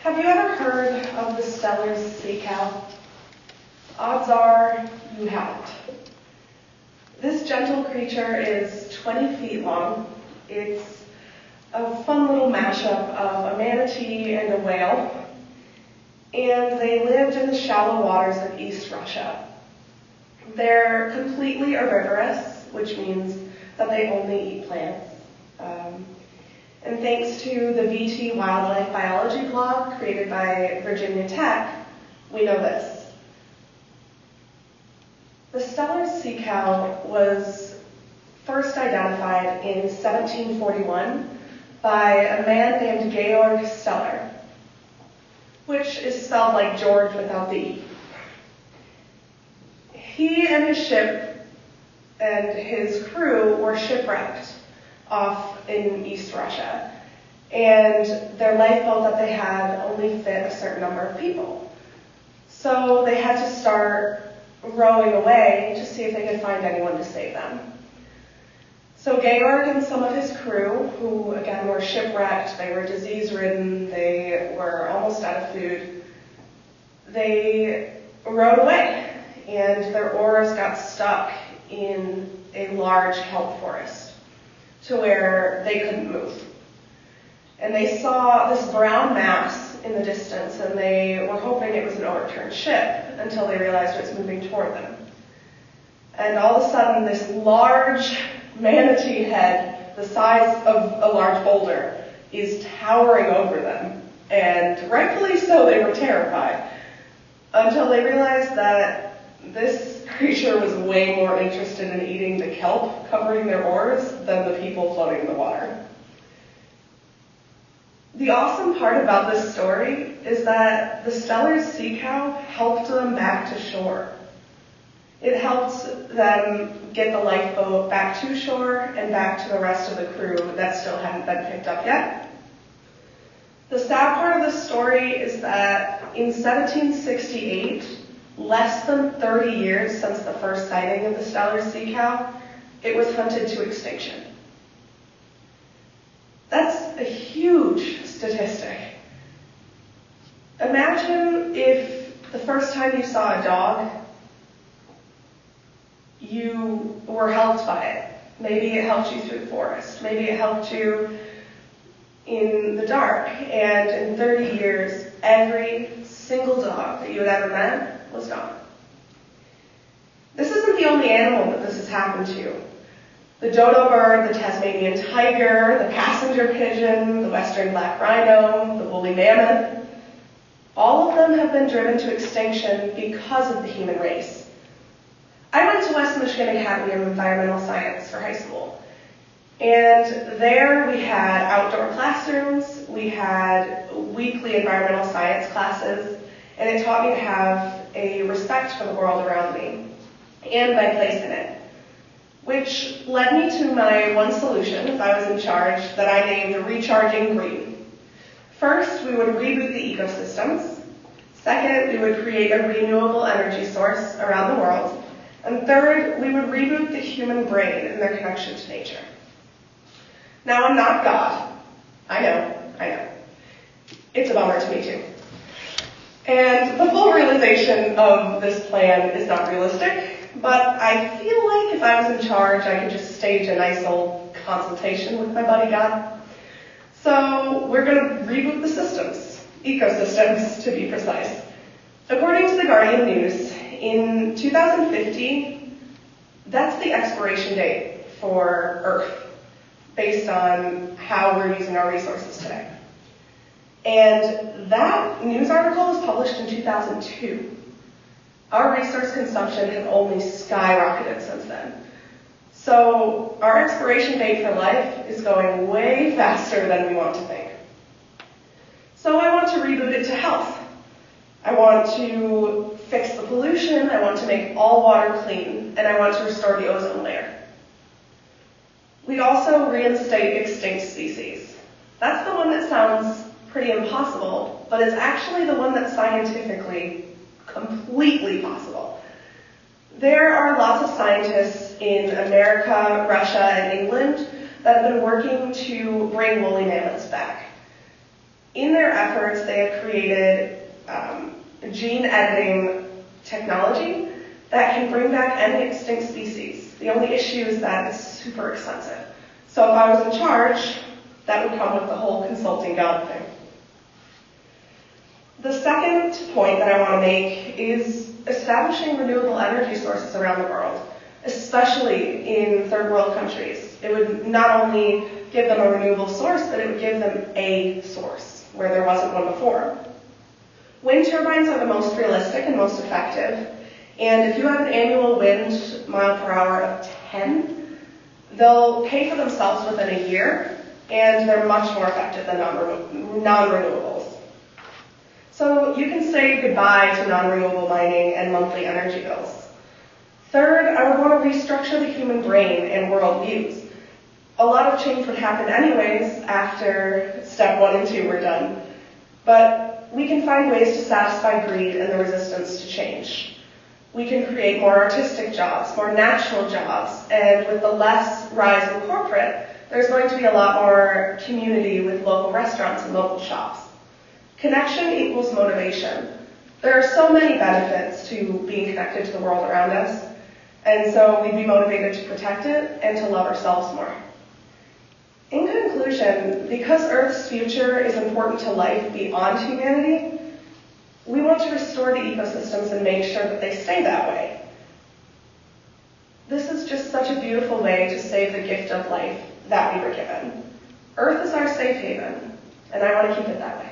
Have you ever heard of the Steller's sea cow? Odds are you haven't. This gentle creature is 20 feet long. It's a fun little mashup of a manatee and a whale, and they lived in the shallow waters of East Russia. They're completely herbivorous, which means that they only eat plants. And thanks to the VT Wildlife Biology blog created by Virginia Tech, we know this. The Steller sea cow was first identified in 1741 by a man named Georg Steller, which is spelled like George without the E. He and his ship and his crew were shipwrecked off in East Russia, and their lifeboat that they had only fit a certain number of people. So they had to start rowing away to see if they could find anyone to save them. So Georg and some of his crew, who again were shipwrecked, they were disease-ridden, they were almost out of food, they rowed away, and their oars got stuck in a large kelp forest to where they couldn't move. And they saw this brown mass in the distance, and they were hoping it was an overturned ship until they realized it was moving toward them. And all of a sudden, this large manatee head, the size of a large boulder, is towering over them. And rightfully so, they were terrified, until they realized that this creature was way more interested in eating the kelp covering their oars than the people floating in the water. The awesome part about this story is that the Steller's sea cow helped them back to shore. It helped them get the lifeboat back to shore and back to the rest of the crew that still hadn't been picked up yet. The sad part of this story is that in 1768, less than 30 years since the first sighting of the Steller's sea cow, it was hunted to extinction. That's a huge statistic. Imagine if the first time you saw a dog, you were helped by it. Maybe it helped you through the forest. Maybe it helped you in the dark. And in 30 years, every single dog that you had ever met was gone. This isn't the only animal that this has happened to. The dodo bird, the Tasmanian tiger, the passenger pigeon, the western black rhino, the woolly mammoth, all of them have been driven to extinction because of the human race. I went to West Michigan Academy of Environmental Science for high school. And there we had outdoor classrooms, we had weekly environmental science classes, and it taught me to have a respect for the world around me and my place in it. Which led me to my one solution, if I was in charge, that I named Recharging Green. First, we would reboot the ecosystems. Second, we would create a renewable energy source around the world. And third, we would reboot the human brain and their connection to nature. Now, I'm not God. I know. It's a bummer to me too. And the full realization of this plan is not realistic. But I feel like if I was in charge, I could just stage a nice old consultation with my buddy God. So we're going to reboot the systems, ecosystems to be precise. According to the Guardian News, in 2050, that's the expiration date for Earth, based on how we're using our resources today. And that news article was published in 2002. Our resource consumption has only skyrocketed since then. So our expiration date for life is going way faster than we want to think. So I want to reboot it to health. I want to fix the pollution, I want to make all water clean, and I want to restore the ozone layer. We'd also reinstate extinct species. That's the one that sounds pretty impossible, but it's actually the one that's scientifically completely possible. There are lots of scientists in America, Russia, and England that have been working to bring woolly mammoths back. In their efforts, they have created gene editing technology that can bring back any extinct species. The only issue is that it's super expensive. So if I was in charge, that would come with the whole consulting God thing. The second point that I want to make is establishing renewable energy sources around the world, especially in third world countries. It would not only give them a renewable source, but it would give them a source where there wasn't one before. Wind turbines are the most realistic and most effective, and if you have an annual wind mile per hour of 10, they'll pay for themselves within a year, and they're much more effective than non-renewables. So you can say goodbye to non-renewable mining and monthly energy bills. Third, I would want to restructure the human brain and world views. A lot of change would happen anyways after step 1 and 2 were done, but we can find ways to satisfy greed and the resistance to change. We can create more artistic jobs, more natural jobs, and with the less rise in corporate, there's going to be a lot more community with local restaurants and local shops. Connection equals motivation. There are so many benefits to being connected to the world around us, and so we'd be motivated to protect it and to love ourselves more. In conclusion, because Earth's future is important to life beyond humanity, we want to restore the ecosystems and make sure that they stay that way. This is just such a beautiful way to save the gift of life that we were given. Earth is our safe haven, and I want to keep it that way.